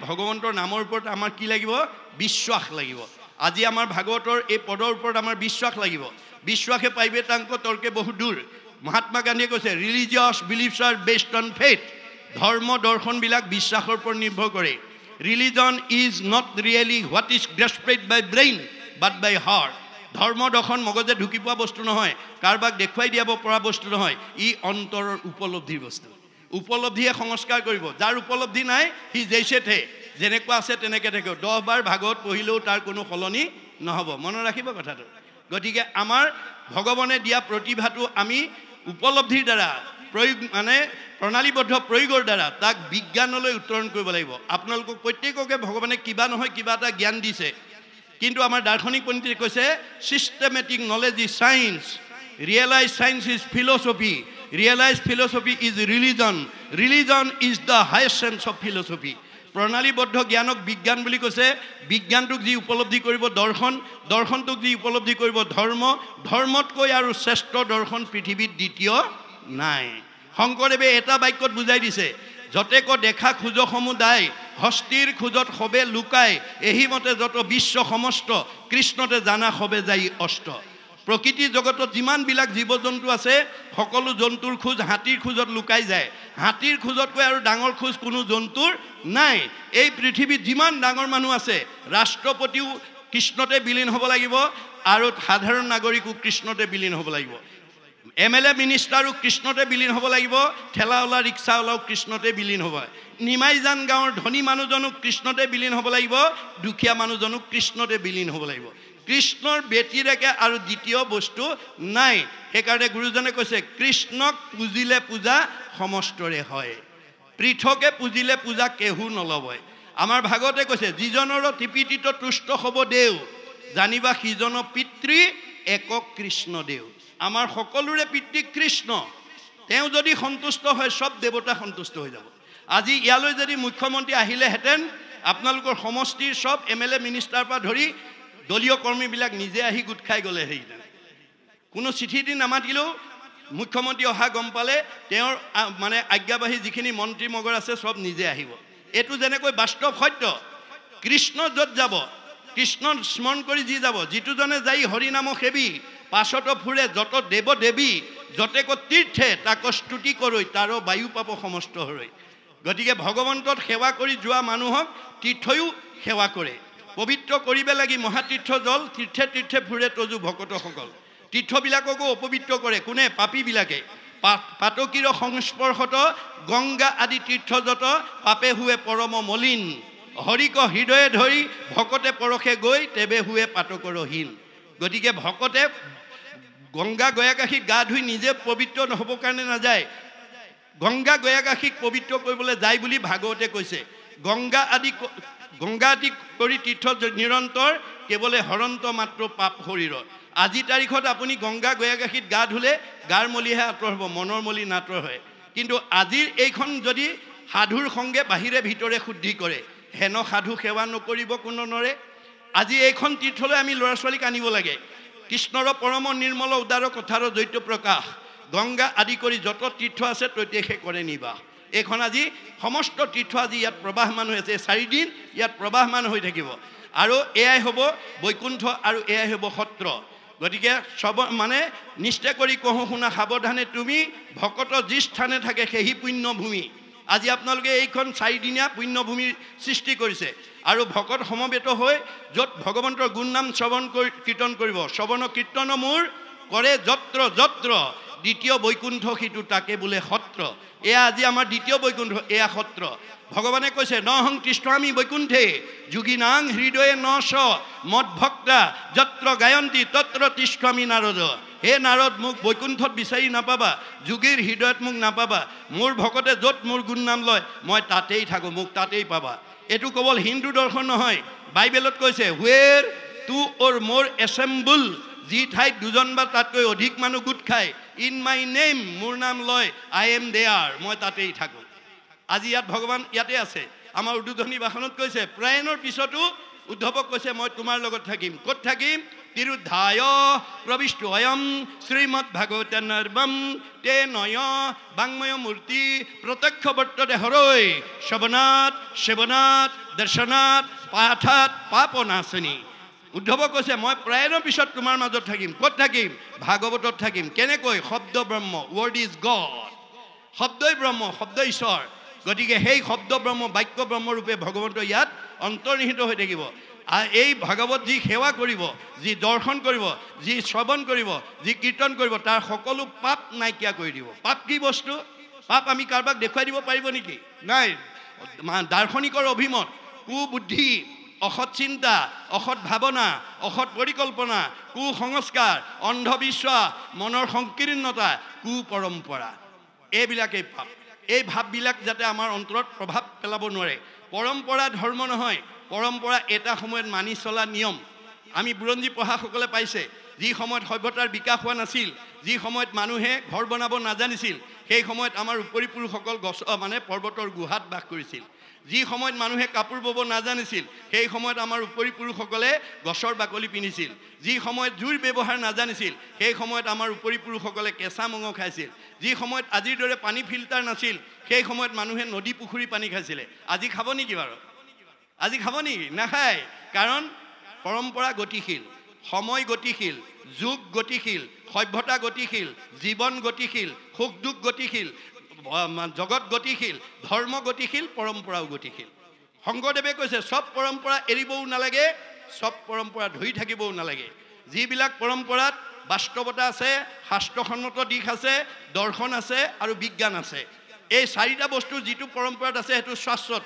ভগৱন্তৰ নামৰ ওপৰত আমাৰ কি লাগিব বিশ্বাস লাগিব আজি আমাৰ ভাগৱতৰ এই পদৰ ওপৰত আমাৰ বিশ্বাস লাগিব বিশ্বাসে পাইবে তাংক তৰ্কে বহু দূৰ মহাত্মা গান্ধীয়ে কৈছে religious beliefs are based on faith ধৰ্ম দৰ্শনবিলাক বিশ্বাসৰ ওপৰত নিৰ্ভৰ কৰে religion is not really what is grasped by brain but by heart ধৰ্ম দৰ্শন মগজে ঢুকি পোৱা বস্তু নহয় কাৰোবাক দেখুৱাই দিয়াব পৰা বস্তু নহয় ই অন্তৰৰ উপলব্ধিৰ বস্তু উপলব্ধিয়ে সংস্কাৰ কৰিব যাৰ উপলব্ধি নাই সি জেইছেথে যেনেকুৱা আছে তেনেকৈ থাকিব 10 বাৰ ভাগৱত পঢ়িলেও তাৰ কোনো সলনি নহ'ব মনত ৰাখিব কথাটো গতিকে আমাৰ ভগৱানে দিয়া প্ৰতিভাটো আমি উপলব্ধিৰ দ্বাৰা প্ৰয়োগ মানে প্ৰণালীবদ্ধ প্ৰয়োগৰ দ্বাৰা তাক বিজ্ঞানলৈ উত্তৰণ কৰিব লাগিব আপোনালোকক প্ৰত্যেককে ভগৱানে কিবা নহয় কিবা এটা জ্ঞান দিছে কিন্তু আমাৰ দাৰ্শনিক পণ্ডিতে কৈছে systematic knowledge is science realise science is philosophy realise philosophy is religion is the highest sense of philosophy প্ৰণালীবদ্ধ জ্ঞানক বিজ্ঞান বুলি কৈছে বিজ্ঞানটোক যি উপলব্ধি কৰিব দৰ্শনটোক যি উপলব্ধি কৰিব ধৰ্মতকৈ আৰু শ্ৰেষ্ঠ দৰ্শন পৃথিৱীত দ্বিতীয় নাই শংকৰদেৱে এটা বাক্যত বুজাই দিছে যতেক দেখা খোজ সমুদায় হস্তিৰ খোজত সবে লুকাই এহিমতে যত বিশ্ব সমস্ত কৃষ্ণতে জানা সবে যাই অষ্ট প্ৰকৃতি জগতত যিমানবিলাক জীৱ জন্তু আছে সকলো জন্তুৰ খোজ হাতীৰ খোজত লুকাই যায় হাতীৰ খোজতকৈ আৰু ডাঙৰ খোজ কোনো জন্তুৰ নাই এই পৃথিৱীত যিমান ডাঙৰ মানুহ আছে ৰাষ্ট্ৰপতিও কৃষ্ণতে বিলীন হ'ব লাগিব আৰু সাধাৰণ নাগৰিকো কৃষ্ণতে বিলীন হ'ব লাগিব MLA মিনিষ্টাৰো কৃষ্ণতে বিলীন হ'ব লাগিব ঠেলাওলা ৰিক্সাওলাও কৃষ্ণতে বিলীন হ'ব নিমাইজান গাঁৱৰ ধনী মানুহজনো কৃষ্ণতে বিলীন হ'ব লাগিব দুখীয়া মানুহজনো কৃষ্ণতে বিলীন হ'ব লাগিব কৃষ্ণৰ ব্যতিৰেকে আৰু দ্বিতীয় বস্তু নাই সেইকাৰণে গুৰুজনে কৈছে কৃষ্ণক পূজিলে পূজা সমস্তৰে হয় পৃথকে পূজিলে পূজা কেহু নলবয় আমাৰ ভাগৱতে কৈছে যিজনৰ ত্ৰিপিটিত তুষ্ট হ'ব দেও জানিবা সিজন পিতৃ একক কৃষ্ণ দেও আমাৰ সকলোৰে পিতৃ কৃষ্ণ তেওঁ যদি সন্তুষ্ট হয় সব দেৱতা সন্তুষ্ট হৈ যাব আজি ইয়ালৈ যদি মুখ্যমন্ত্ৰী আহিলেহেঁতেন আপোনালোকৰ সমষ্টিৰ সব MLA মিনিষ্টাৰ পৰা ধৰি দলীয় কৰ্মীবিলাক নিজে আহি গোট খাই গ'লে হেৰিতেন কোনো চিঠি দি নামাতিলেও মুখ্যমন্ত্ৰী অহা গম পালে তেওঁৰ মানে আজ্ঞাবাহী যিখিনি মন্ত্ৰী মগৰ আছে সব নিজে আহিব এইটো যেনেকৈ বাস্তৱ সত্য কৃষ্ণ য'ত যাব কৃষ্ণ স্মৰণ কৰি যি যাব যিটোজনে যাই হৰিনাম সেৱী পাছত ফুৰে যত দেৱ দেৱী যতেক তীৰ্থে তাক স্তুতি কৰৈ তাৰ বায়ু পাব সমস্ত হৰৈ গতিকে ভগৱন্তত সেৱা কৰি যোৱা মানুহক তীৰ্থয়ো সেৱা কৰে পবিত্ৰ কৰিব লাগি মহাতীৰ্থ জল তীৰ্থে তীৰ্থে ফুৰে তজু ভকতসকল তীৰ্থবিলাককো অপবিত্ৰ কৰে কোনে পাপীবিলাকে পাতকীৰ সংস্পৰ্শত গংগা আদি তীৰ্থযত পাপে হুৱে পৰম মলিন হৰিক হৃদয়ে ধৰি ভকতে পৰশে গৈ তেবে হুৱে পাতকৰহীন গতিকে ভকতে গংগা গয়াকাশীক গা ধুই নিজে পবিত্ৰ নহ'বৰ কাৰণে নাযায় গংগা গয়াকাশীক পবিত্ৰ কৰিবলৈ যায় বুলি ভাগৱতে কৈছে গংগা আদি কৰি তীৰ্থ নিৰন্তৰ কেৱলে হৰন্ত মাত্ৰ পাপ শৰীৰৰ আজি তাৰিখত আপুনি গংগা গয়াকাশীত গা ধুলে গাৰ মলিহে আঁতৰ হ'ব মনৰ মলি নাতৰ হয় কিন্তু আজিৰ এইখন যদি সাধুৰ সংগে বাহিৰে ভিতৰে শুদ্ধি কৰে হেন সাধু সেৱা নকৰিব কোনো নৰে আজি এইখন তীৰ্থলৈ আমি ল'ৰা ছোৱালীক আনিব লাগে কৃষ্ণৰ পৰম নিৰ্মল উদাৰ কথাৰ জৈত্য প্ৰকাশ গংগা আদি কৰি যত তীৰ্থ আছে তৈতেষে কৰে নিবাস এইখন আজি সমস্ত তীৰ্থ আজি ইয়াত প্ৰবাহমান হৈ আছে 4 দিন ইয়াত প্ৰবাহমান হৈ থাকিব আৰু এয়াই হ'ব বৈকুণ্ঠ আৰু এয়াই হ'ব সত্ৰ গতিকে সব মানে নিষ্ঠা কৰি কহো শুনা সাৱধানে তুমি ভকত যি স্থানে থাকে সেই পুণ্যভূমি আজি আপোনালোকে এইখন 4 দিনীয়া পুণ্যভূমিৰ সৃষ্টি কৰিছে আৰু ভকত সমবেত হৈ য'ত ভগৱন্তৰ গুণ নাম শ্ৰৱণ কৰি কীৰ্তন কৰিব শ্ৰৱণ কীৰ্তন মোৰ কৰে যত্ৰ যত্ৰ দ্বিতীয় বৈকুণ্ঠ সিটো তাকে বোলে সত্ৰ এয়া আজি আমাৰ দ্বিতীয় বৈকুণ্ঠ এয়া সত্ৰ ভগৱানে কৈছে নহং তিষ্ঠামি বৈকুণ্ঠে যোগীনাং হৃদয়ে নশ মদ ভক্তা যত্ৰ গায়ন্তী তত্ৰ তিষ্ঠামি নাৰদ হে নাৰদ মোক বৈকুণ্ঠত বিচাৰি নাপাবা যোগীৰ হৃদয়ত মোক নাপাবা মোৰ ভকতে য'ত মোৰ গুণ নাম লয় মই তাতেই থাকোঁ মোক তাতেই পাবা এইটো কেৱল হিন্দু দৰ্শন নহয় বাইবেলত কৈছে হুৱেৰ টু অৰ মোৰ এছেম্বল যি ঠাইত দুজন বা তাতকৈ অধিক মানুহ গোট খায় ইন মাই নেম মোৰ নাম লয় আই এম দেয়াৰ মই তাতেই থাকোঁ আজি ইয়াত ভগৱান ইয়াতে আছে আমাৰ উদ্বোধনী ভাষণত কৈছে প্ৰায়ণৰ পিছতো উদ্ধৱক কৈছে মই তোমাৰ লগত থাকিম ক'ত থাকিম তিৰুদ্ধায় প্ৰবিষ্টয়ম শ্ৰীমদ্ভাগৱতনৰ্বম তে নয় বাংময় মূৰ্তি প্ৰত্যক্ষৱৰ্ততে হৰৈ শ্ৰৱণাত সেৱনাত দৰ্শনাত পাঠাত পাপনাশনী। উদ্ধৱে কৈছে মই প্ৰায়ৰ পিছত তোমাৰ মাজত থাকিম। ক'ত থাকিম? ভাগৱতত থাকিম। কেনেকৈ? শব্দ ব্ৰহ্ম, ৱৰ্ড ইজ গড। শব্দই ব্ৰহ্ম, শব্দ ঈশ্বৰ। গতিকে সেই শব্দ ব্ৰহ্ম, বাক্য ব্ৰহ্মৰূপে ভগৱন্ত ইয়াত অন্তৰ্নিহিত হৈ থাকিব। আৰু এই ভাগৱত যি সেৱা কৰিব, যি দৰ্শন কৰিব, যি শ্ৰৱণ কৰিব, যি কীৰ্তন কৰিব, তাৰ সকলো পাপ নাইকিয়া কৰি দিব। পাপ কি বস্তু? পাপ আমি কাৰোবাক দেখুৱাই দিব পাৰিব নেকি? নাই। দাৰ্শনিকৰ অভিমত কুবুদ্ধি, অসৎ চিন্তা, অসৎ ভাৱনা, অসৎ পৰিকল্পনা, কুসংস্কাৰ, অন্ধবিশ্বাস, মনৰ সংকীৰ্ণতা, কুপৰম্পৰা, এইবিলাকেই পাপ। এই ভাৱবিলাক যাতে আমাৰ অন্তৰত প্ৰভাৱ পেলাব নোৱাৰে। পৰম্পৰা ধৰ্ম নহয়, পৰম্পৰা এটা সময়ত মানি চলা নিয়ম। আমি বুৰঞ্জী পঢ়াসকলে পাইছে, যি সময়ত সভ্যতাৰ বিকাশ হোৱা নাছিল, যি সময়ত মানুহে ঘৰ বনাব নাজানিছিল, সেই সময়ত আমাৰ উপৰি পুৰুষসকল গছ পৰ্বতৰ গুহাত বাস কৰিছিল। যি সময়ত মানুহে কাপোৰ বব নাজানিছিল, সেই সময়ত আমাৰ উপৰি পুৰুষসকলে গছৰ বাকলি পিন্ধিছিল। যি সময়ত জুইৰ ব্যৱহাৰ নাজানিছিল, সেই সময়ত আমাৰ উপৰি পুৰুষসকলে কেঁচা মঙহ খাইছিল। যি সময়ত আজিৰ দৰে পানী ফিল্টাৰ নাছিল, সেই সময়ত মানুহে নদী পুখুৰী পানী খাইছিলে। আজি খাব নেকি বাৰু? আজি খাব নেকি? নাখায়। কাৰণ পৰম্পৰা গতিশীল, সময় গতিশীল, যুগ গতিশীল, সভ্যতা গতিশীল, জীৱন গতিশীল, সুখ দুখ গতিশীল, জগত গতিশীল, ধৰ্ম গতিশীল, পৰম্পৰাও গতিশীল। শংকৰদেৱে কৈছে চব পৰম্পৰা এৰিবও নালাগে, চব পৰম্পৰা ধৰি থাকিবও নালাগে। যিবিলাক পৰম্পৰাত বাস্তৱতা আছে, শাস্ত্ৰসন্মত দিশ আছে, দৰ্শন আছে আৰু বিজ্ঞান আছে, এই চাৰিটা বস্তু যিটো পৰম্পৰাত আছে সেইটো শাশ্বত।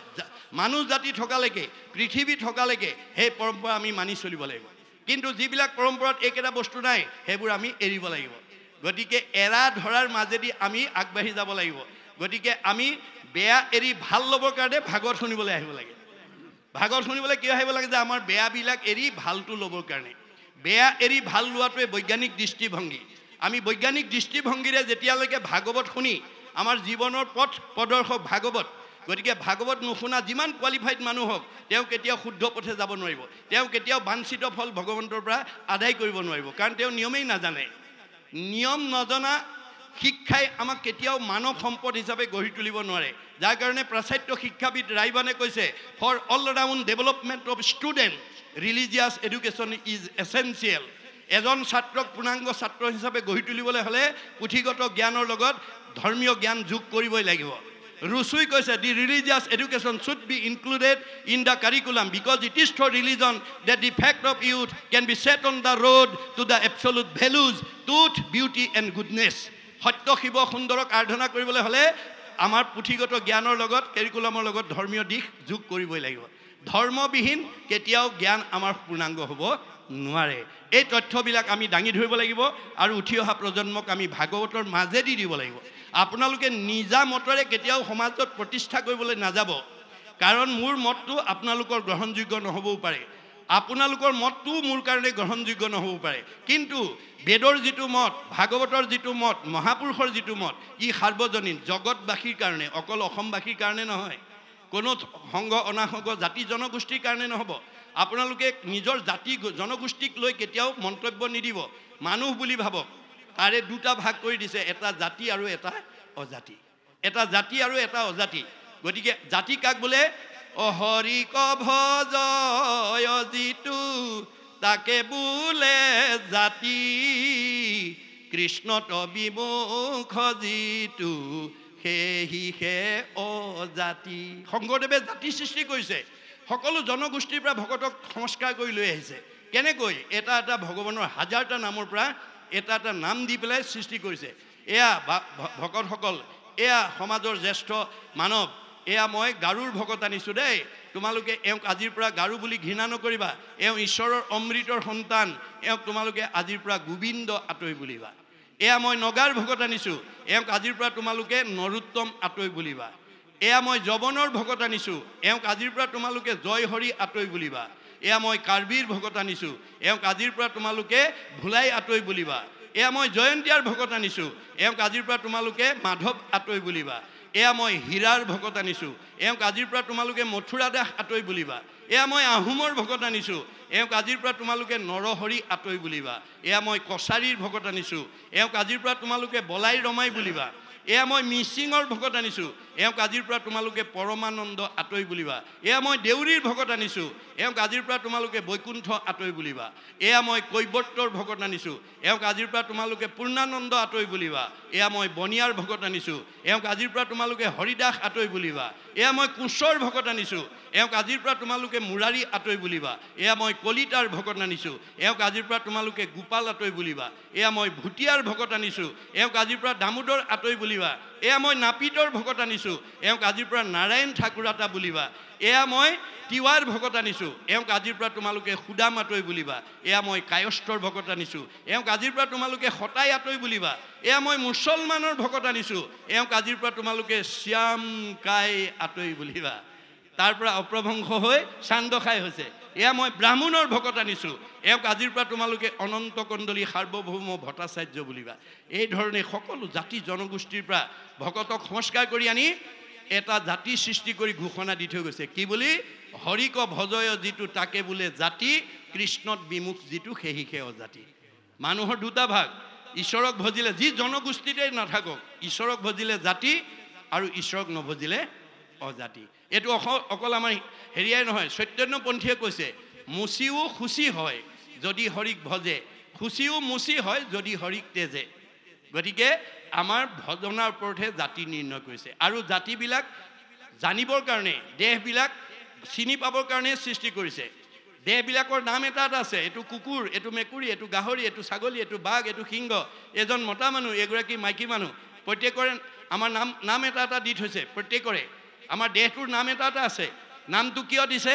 মানুহ জাতি থকালৈকে, পৃথিৱী থকালৈকে সেই পৰম্পৰা আমি মানি চলিব লাগিব। কিন্তু যিবিলাক পৰম্পৰাত এইকেইটা বস্তু নাই, সেইবোৰ আমি এৰিব লাগিব। গতিকে এৰা ধৰাৰ মাজেদি আমি আগবাঢ়ি যাব লাগিব। গতিকে আমি বেয়া এৰি ভাল ল'বৰ কাৰণে ভাগৱত শুনিবলৈ আহিব লাগে। ভাগৱত শুনিবলৈ কিয় আহিব লাগে? যে আমাৰ বেয়াবিলাক এৰি ভালটো ল'বৰ কাৰণে। বেয়া এৰি ভাল লোৱাটোৱে বৈজ্ঞানিক দৃষ্টিভংগী। আমি বৈজ্ঞানিক দৃষ্টিভংগীৰে যেতিয়ালৈকে ভাগৱত শুনি আমাৰ জীৱনৰ পথ প্ৰদৰ্শক ভাগৱত। গতিকে ভাগৱত নুশুনা যিমান কোৱালিফাইড মানুহ হওক, তেওঁ কেতিয়াও শুদ্ধ পথে যাব নোৱাৰিব। তেওঁ কেতিয়াও বাঞ্ছিত ফল ভগৱন্তৰ পৰা আদায় কৰিব নোৱাৰিব, কাৰণ তেওঁ নিয়মেই নাজানে। নিয়ম নজনা শিক্ষাই আমাক কেতিয়াও মানৱ সম্পদ হিচাপে গঢ়ি তুলিব নোৱাৰে। যাৰ কাৰণে প্ৰাচাত্য শিক্ষাবিদ ৰাইবানে কৈছে, for all round development of student religious education is essential. এজন ছাত্ৰক পূৰ্ণাংগ ছাত্ৰ হিচাপে গঢ়ি তুলিবলৈ হ'লে পুথিগত জ্ঞানৰ লগত ধৰ্মীয় জ্ঞান যোগ কৰিবই লাগিব। ৰুচুই কৈছে, the religious education should be included in the curriculum because it is through religion that the fact of youth can be set on the road to the absolute values, truth, beauty and goodness. সত্য শিৱ সুন্দৰক আৰাধনা কৰিবলৈ হ'লে আমাৰ পুথিগত জ্ঞানৰ লগত, কেৰিকুলামৰ লগত ধৰ্মীয় দিশ যোগ কৰিবই লাগিব। ধৰ্মবিহীন কেতিয়াও জ্ঞান আমাৰ পূৰ্ণাংগ হ'ব নোৱাৰে। এই তথ্যবিলাক আমি দাঙি ধৰিব লাগিব আৰু উঠি অহা প্ৰজন্মক আমি ভাগৱতৰ মাজেদি দিব লাগিব। আপোনালোকে নিজা মতৰে কেতিয়াও সমাজত প্ৰতিষ্ঠা কৰিবলৈ নাযাব, কাৰণ মোৰ মতটো আপোনালোকৰ গ্ৰহণযোগ্য নহ'বও পাৰে, আপোনালোকৰ মতটোও মোৰ কাৰণে গ্ৰহণযোগ্য নহ'বও পাৰে। কিন্তু বেদৰ যিটো মত, ভাগৱতৰ যিটো মত, মহাপুৰুষৰ যিটো মত, ই সাৰ্বজনীন, জগতবাসীৰ কাৰণে, অকল অসমবাসীৰ কাৰণে নহয়, কোনো সংঘ অনাসংঘ জাতি জনগোষ্ঠীৰ কাৰণে নহ'ব। আপোনালোকে নিজৰ জাতি জনগোষ্ঠীক লৈ কেতিয়াও মন্তব্য নিদিব। মানুহ বুলি ভাবক, তাৰে দুটা ভাগ কৰি দিছে, এটা জাতি আৰু এটা অজাতি। এটা জাতি আৰু এটা অজাতি। গতিকে জাতি কাক বোলে? অহৰি ভজয় যিটো তাকে বোলে জাতি, কৃষ্ণত বিমুখ যিটো সেহিহে অজাতি। শংকৰদেৱে জাতি সৃষ্টি কৰিছে, সকলো জনগোষ্ঠীৰ পৰা ভকতক সংস্কাৰ কৰি লৈ আহিছে। কেনেকৈ? এটা এটা ভগৱানৰ হাজাৰটা নামৰ পৰা এটা এটা নাম দি পেলাই সৃষ্টি কৰিছে। এয়া ভকতসকল, এয়া সমাজৰ জ্যেষ্ঠ মানৱ, এয়া মই গাৰুৰ ভকত আনিছোঁ দেই, তোমালোকে এওঁক আজিৰ পৰা গাৰু বুলি ঘৃণা নকৰিবা, এওঁ ঈশ্বৰৰ অমৃতৰ সন্তান, এওঁক তোমালোকে আজিৰ পৰা গোবিন্দ আতৈ বুলিবা। এয়া মই নগাৰ ভকত আনিছোঁ, এওঁক আজিৰ পৰা তোমালোকে নৰোত্তম আতৈ বুলিবা। এয়া মই যৱনৰ ভকত আনিছোঁ, এওঁক আজিৰ পৰা তোমালোকে জয় হৰি আতৈ বুলিবা। এয়া মই কাৰ্বিৰ ভকত আনিছোঁ, এওঁক আজিৰ পৰা তোমালোকে ভোলাই আতৈ বুলিবা। এয়া মই জয়ন্তীয়াৰ ভকত আনিছোঁ, এওঁক আজিৰ পৰা তোমালোকে মাধৱ আতৈ বুলিবা। এয়া মই হীৰাৰ ভকত আনিছোঁ, এওঁক আজিৰ পৰা তোমালোকে মথুৰা দাস আতৈ বুলিবা। এয়া মই আহোমৰ ভকত আনিছোঁ, এওঁক আজিৰ পৰা তোমালোকে নৰহৰি আতৈ বুলিবা। এয়া মই কছাৰীৰ ভকত আনিছোঁ, এওঁক আজিৰ পৰা তোমালোকে বলাই ৰমাই বুলিবা। এয়া মই মিচিঙৰ ভকত আনিছোঁ, এওঁক আজিৰ পৰা তোমালোকে পৰমানন্দ আতৈ বুলিবা। এয়া মই দেউৰীৰ ভকত আনিছোঁ, এওঁক আজিৰ পৰা তোমালোকে বৈকুণ্ঠ আতৈ বুলিবা। এয়া মই কৈবৰ্তৰ ভকত আনিছোঁ, এওঁক আজিৰ পৰা তোমালোকে পূৰ্ণানন্দ আতৈ বুলিবা। এয়া মই বনিয়াৰ ভকত আনিছোঁ, এওঁক আজিৰ পৰা তোমালোকে হৰিদাস আতৈ বুলিবা। এয়া মই কোচৰ ভকত আনিছোঁ, এওঁক আজিৰ পৰা তোমালোকে মুৰাৰী আতৈ বুলিবা। এয়া মই কলিতাৰ ভকত আনিছোঁ, এওঁক আজিৰ পৰা তোমালোকে গোপাল আতৈ বুলিবা। এয়া মই ভুটিয়াৰ ভকত আনিছোঁ, এওঁক আজিৰ পৰা দামোদৰ আতৈ বুলিবা। এয়া মই নাপিতৰ ভকত আনিছোঁ, এওঁক আজিৰ পৰা নাৰায়ণ ঠাকুৰাতা বুলিবা। এয়া মই তিৱাৰ ভকত আনিছোঁ, এওঁক আজিৰ পৰা তোমালোকে সুদাম আতৈ বুলিবা। এয়া মই কায়স্থৰ ভকত আনিছোঁ, এওঁক আজিৰ পৰা তোমালোকে সতাই আতৈ বুলিবা। এয়া মই মুছলমানৰ ভকত আনিছোঁ, এওঁক আজিৰ পৰা তোমালোকে শ্যাম কাই আতৈ বুলিবা। তাৰ পৰা অপ্ৰভংশ হৈ চান্দখাই হৈছে। এয়া মই ব্ৰাহ্মণৰ ভকত আনিছোঁ, এওঁক আজিৰ পৰা তোমালোকে অনন্ত কণ্ডলী সাৰ্বভৌম ভট্টাচাৰ্য বুলিবা। এই ধৰণে সকলো জাতি জনগোষ্ঠীৰ পৰা ভকতক সংস্কাৰ কৰি আনি এটা জাতি সৃষ্টি কৰি ঘোষণা দি থৈ গৈছে। কি বুলি? হৰিক ভজয় যিটো তাকে বোলে জাতি, কৃষ্ণত বিমুখ যিটো সেহিকে অজাতি। মানুহৰ দুটা ভাগ, ঈশ্বৰক ভজিলে যি জনগোষ্ঠীতে নাথাকক, ঈশ্বৰক ভজিলে জাতি আৰু ঈশ্বৰক নভজিলে অজাতি। এইটো অকল আমাৰ হেৰিয়াই নহয়, চৈতন্যপন্থীয়ে কৈছে মুচিও খুচি হয় যদি হৰিক ভজে, খুচিও মুচি হয় যদি হৰিক তেজে। গতিকে আমাৰ ভজনাৰ ওপৰতহে জাতি নিৰ্ণয় কৰিছে। আৰু জাতিবিলাক জানিবৰ কাৰণে, দেহবিলাক চিনি পাবৰ কাৰণে সৃষ্টি কৰিছে। দেহবিলাকৰ নাম এটা এটা আছে, এইটো কুকুৰ, এইটো মেকুৰী, এইটো গাহৰি, এইটো ছাগলী, এইটো বাঘ, এইটো সিংহ, এজন মতা মানুহ, এগৰাকী মাইকী মানুহ, প্ৰত্যেকৰে আমাৰ নাম এটা এটা দি থৈছে। প্ৰত্যেকৰে আমাৰ দেহটোৰ নাম এটা এটা আছে। নামটো কিয় দিছে?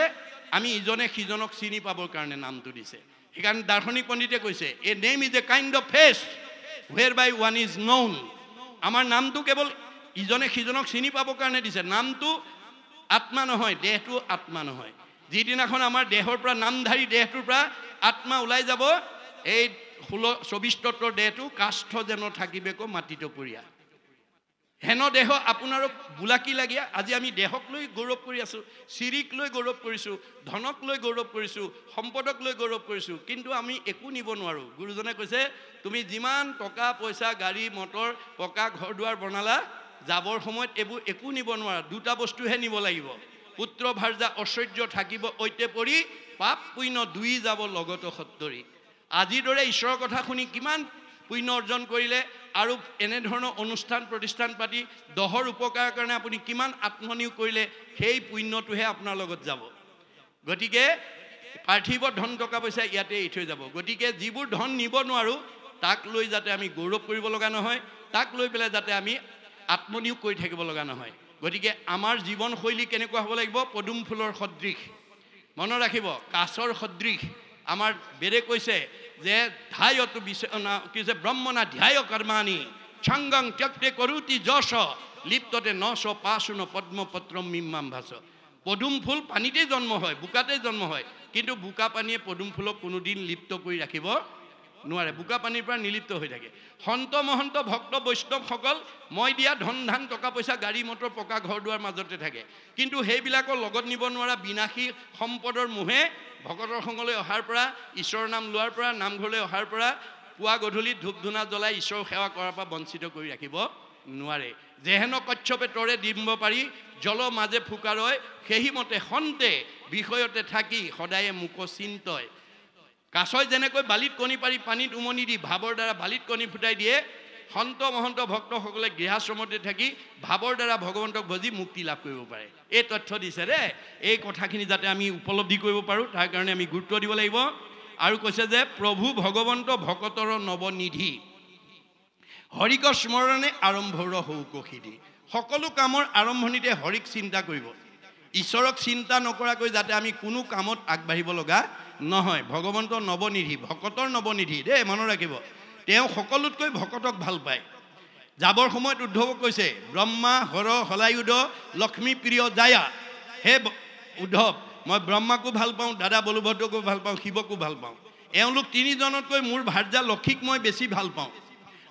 আমি ইজনে সিজনক চিনি পাবৰ কাৰণে নামটো দিছে। সেইকাৰণে দাৰ্শনিক পণ্ডিতে কৈছে a name is a kind of face whereby one is known. আমাৰ নামটো কেৱল ইজনে সিজনক চিনি পাবৰ কাৰণে দিছে। নামটো আত্মা নহয়, দেহটো আত্মা নহয়। যিদিনাখন আমাৰ দেহৰ পৰা নামধাৰী দেহটোৰ পৰা আত্মা ওলাই যাব, এই 24 তত্বৰ দেহটো কাষ্ঠ যেন থাকিবেক মাটিত পৰিয়া। হেন দেহ আপোনাৰো বোলাকি লাগিয়া। আজি আমি দেহক লৈ গৌৰৱ কৰি আছোঁ, চিৰিক লৈ গৌৰৱ কৰিছোঁ, ধনক লৈ গৌৰৱ কৰিছোঁ, সম্পদক লৈ গৌৰৱ কৰিছোঁ, কিন্তু আমি একো নিব নোৱাৰোঁ। গুৰুজনে কৈছে তুমি যিমান টকা পইচা, গাড়ী মটৰ, পকা ঘৰ দুৱাৰ বনালা, যাবৰ সময়ত এইবোৰ একো নিব নোৱাৰা। দুটা বস্তুহে নিব লাগিব, পুত্ৰ ভাৰ্যা ঐশ্বৰ্য থাকিব ঐতে পৰি, পাপ পুণ্য দুই যাব লগত সত্তৰি। আজিৰ দৰে ঈশ্বৰৰ কথা শুনি কিমান পুণ্য অৰ্জন কৰিলে, আৰু এনেধৰণৰ অনুষ্ঠান প্ৰতিষ্ঠান পাতি দহৰ উপকাৰৰ কাৰণে আপুনি কিমান আত্মনিয়োগ কৰিলে, সেই পুণ্যটোহে আপোনাৰ লগত যাব। গতিকে পাৰ্থিৱ ধন টকা পইচা ইয়াতে এৰি থৈ যাব। গতিকে যিবোৰ ধন নিব নোৱাৰোঁ তাক লৈ যাতে আমি গৌৰৱ কৰিব লগা নহয়, তাক লৈ পেলাই যাতে আমি আত্মনিয়োগ কৰি থাকিব লগা নহয়। গতিকে আমাৰ জীৱনশৈলী কেনেকুৱা হ'ব লাগিব? পদুম ফুলৰ সদৃশ, মনত ৰাখিব, কাছৰ সদৃশ। আমাৰ বেদে কৈছে যে ধ্যায়তু কৈছে ব্ৰহ্মণা ধ্যায় কৰ্মাণি সংগং ত্যক্তে কৰোতি যশ লিপ্ততে নশ পাশুন পদ্মপত্ৰম মিম্মাম ভাস। পদুম ফুল পানীতেই জন্ম হয়, বোকাতেই জন্ম হয়, কিন্তু বোকা পানীয়ে পদুম ফুলক কোনোদিন লিপ্ত কৰি ৰাখিব নোৱাৰে, বোকা পানীৰ পৰা নিলিপ্ত হৈ থাকে। সন্ত মহন্ত ভক্ত বৈষ্ণৱসকল মই দিয়া ধন ধান টকা পইচা গাড়ী মটৰ পকা ঘৰ দুৱাৰ মাজতে থাকে, কিন্তু সেইবিলাকৰ লগত নিব নোৱাৰা বিনাশী সম্পদৰ মোহে ভকতৰ সংগলৈ অহাৰ পৰা, ঈশ্বৰৰ নাম লোৱাৰ পৰা, নামঘৰলৈ অহাৰ পৰা, পুৱা গধূলি ধূপ ধূনা জ্বলাই ঈশ্বৰ সেৱা কৰাৰ পৰা বঞ্চিত কৰি ৰাখিব নোৱাৰে। যেহেন কচ্ছপে তৰে ডিম্ব পাৰি জল মাজে ফুকাৰয়, সেইমতে সন্তে বিষয়তে থাকি সদায়ে মুখ চিন্তয়। কাছই যেনেকৈ বালিত কণী পাৰি পানীত উমনি দি ভাৱৰ দ্বাৰা বালিত কণী ফুটাই দিয়ে, সন্ত মহন্ত ভক্তসকলে গৃহাশ্ৰমতে থাকি ভাৱৰ দ্বাৰা ভগৱন্তক ভজি মুক্তি লাভ কৰিব পাৰে। এই তথ্য দিছে দেই। এই কথাখিনি যাতে আমি উপলব্ধি কৰিব পাৰোঁ তাৰ কাৰণে আমি গুৰুত্ব দিব লাগিব। আৰু কৈছে যে প্ৰভু ভগৱন্ত ভকতৰ নৱনিধি, হৰিক স্মৰণে আৰম্ভৰ হৌকশিধি। সকলো কামৰ আৰম্ভণিতে হৰিক চিন্তা কৰিব। ঈশ্বৰক চিন্তা নকৰাকৈ যাতে আমি কোনো কামত আগবাঢ়িব লগা নহয়। ভগৱন্ত নৱনিধি, ভকতৰ নৱনিধি দেই, মনত ৰাখিব। তেওঁ সকলোতকৈ ভকতক ভাল পায়। যাবৰ সময়ত উদ্ধৱক কৈছে ব্ৰহ্মা হৰ হলায়ুধ লক্ষ্মী প্ৰিয় জায়া। হে উদ্ধৱ, মই ব্ৰহ্মাকো ভাল পাওঁ, দাদা বলভদ্ৰকো ভাল পাওঁ, শিৱকো ভাল পাওঁ। এওঁলোক তিনিজনতকৈ মোৰ ভাৰ্যা লক্ষীক মই বেছি ভাল পাওঁ।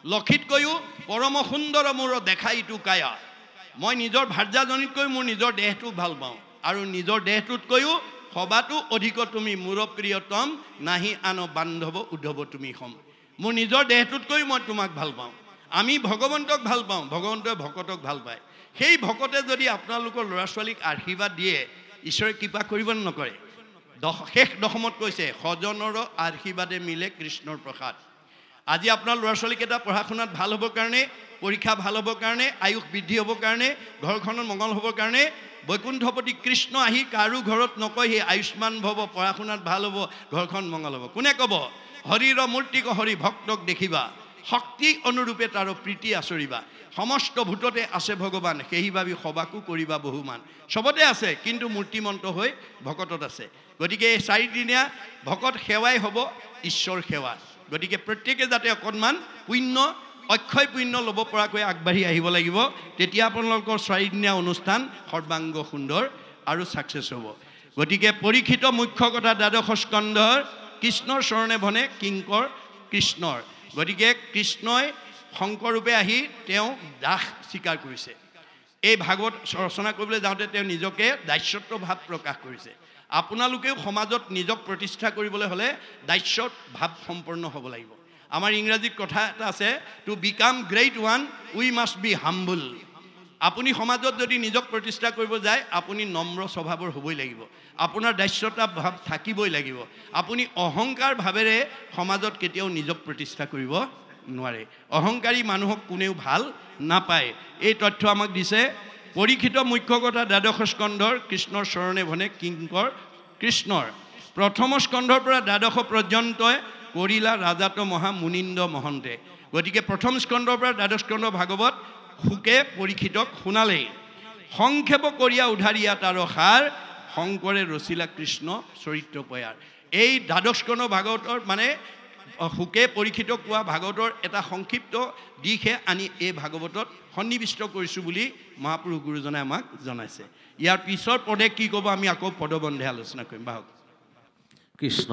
লক্ষীতকৈও পৰম সুন্দৰ মোৰ দেখা ইটো কায়া। মই নিজৰ ভাৰ্যাজনীতকৈ মোৰ নিজৰ দেহটো ভাল পাওঁ আৰু নিজৰ দেহটোতকৈও সবাতো অধিক তুমি মোৰ প্ৰিয়তম নাহি আন বান্ধৱ উদ্ধৱ তুমি সম মোৰ নিজৰ দেহটোতকৈ মই তোমাক ভাল পাওঁ আমি ভগৱন্তক ভাল পাওঁ ভগৱন্তই ভকতক ভাল পায় সেই ভকতে যদি আপোনালোকৰ ল'ৰা ছোৱালীক আশীৰ্বাদ দিয়ে ঈশ্বৰে কৃপা কৰিব নকৰে শেষ দশমত কৈছে সজনৰ আশীৰ্বাদে মিলে কৃষ্ণৰ প্ৰসাদ আজি আপোনাৰ ল'ৰা ছোৱালীকেইটা পঢ়া শুনাত ভাল হ'বৰ কাৰণে পৰীক্ষা ভাল হ'বৰ কাৰণে আয়ুস বৃদ্ধি হ'বৰ কাৰণে ঘৰখনৰ মংগল হ'বৰ কাৰণে বৈকুণ্ঠপতি কৃষ্ণ আহি কাৰো ঘৰত নকয় সেই আয়ুষ্মান ভৱ পঢ়া শুনাত ভাল হ'ব ঘৰখন মংগল হ'ব কোনে ক'ব হৰিৰ মূৰ্তিক হৰি ভক্তক দেখিবা শক্তি অনুৰূপে তাৰ প্ৰীতি আচৰিবা সমস্ত ভূততে আছে ভগৱান সেই ভাবি সবাকো কৰিবা বহুমান চবতে আছে কিন্তু মূৰ্তিমন্ত হৈ ভকতত আছে গতিকে এই 4 দিনীয়া ভকত সেৱাই হ'ব ঈশ্বৰ সেৱা গতিকে প্ৰত্যেকে যাতে অকণমান পুণ্য অক্ষয় পুণ্য ল'ব পৰাকৈ আগবাঢ়ি আহিব লাগিব তেতিয়া আপোনালোকৰ 4 দিনীয়া অনুষ্ঠান সৰ্বাংগ সুন্দৰ আৰু ছাকচেছ হ'ব গতিকে পৰীক্ষিত মুখ্য কথা দ্বাদশ স্কন্ধৰ কৃষ্ণৰ চৰণে ভনে কিংকৰ কৃষ্ণৰ গতিকে কৃষ্ণই শংকৰৰূপে আহি তেওঁ দাস স্বীকাৰ কৰিছে এই ভাগৱত ৰচনা কৰিবলৈ যাওঁতে তেওঁ নিজকে দাস্যত্ব ভাৱ প্ৰকাশ কৰিছে আপোনালোকেও সমাজত নিজক প্ৰতিষ্ঠা কৰিবলৈ হ'লে দাস্যত ভাৱ সম্পন্ন হ'ব লাগিব আমাৰ ইংৰাজীত কথা এটা আছে to become great one we must be humble আপুনি সমাজত যদি নিজক প্ৰতিষ্ঠা কৰিব যায় আপুনি নম্ৰ স্বভাৱৰ হ'বই লাগিব আপোনাৰ দাস্যতা ভাৱ থাকিবই লাগিব আপুনি অহংকাৰ ভাৱেৰে সমাজত কেতিয়াও নিজক প্ৰতিষ্ঠা কৰিব নোৱাৰে অহংকাৰী মানুহক কোনেও ভাল নাপায় এই তথ্য আমাক দিছে পৰীক্ষিত মুখ্য কথা দ্বাদশ স্কন্ধৰ কৃষ্ণৰ চৰণে ভনে কিংকৰ কৃষ্ণৰ প্ৰথম স্কন্ধৰ পৰা দ্বাদশ পৰ্যন্তই কৰিলা ৰাজাত মহা মুনিন্দ মহন্তে গতিকে প্ৰথম স্কন্ধৰ পৰা দ্বাদশ স্কন্ধ ভাগৱত শুকে পৰীক্ষিতক শুনালেই সংক্ষেপ কৰিয়া উধাৰিয়া তাৰ সাৰ শংকৰে ৰচিলা কৃষ্ণ চৰিত্ৰ পয়াৰ এই দ্বাদশ স্কন্ধ ভাগৱতৰ মানে শুকে পৰীক্ষিতক কোৱা ভাগৱতৰ এটা সংক্ষিপ্ত দিশে আনি এই ভাগৱতত সন্নিৱিষ্ট কৰিছোঁ বুলি মহাপুৰুষ গুৰুজনে আমাক জনাইছে ইয়াৰ পিছৰ পদে কি ক'ব আমি আকৌ পদবন্ধে আলোচনা কৰিম বাহক কৃষ্ণ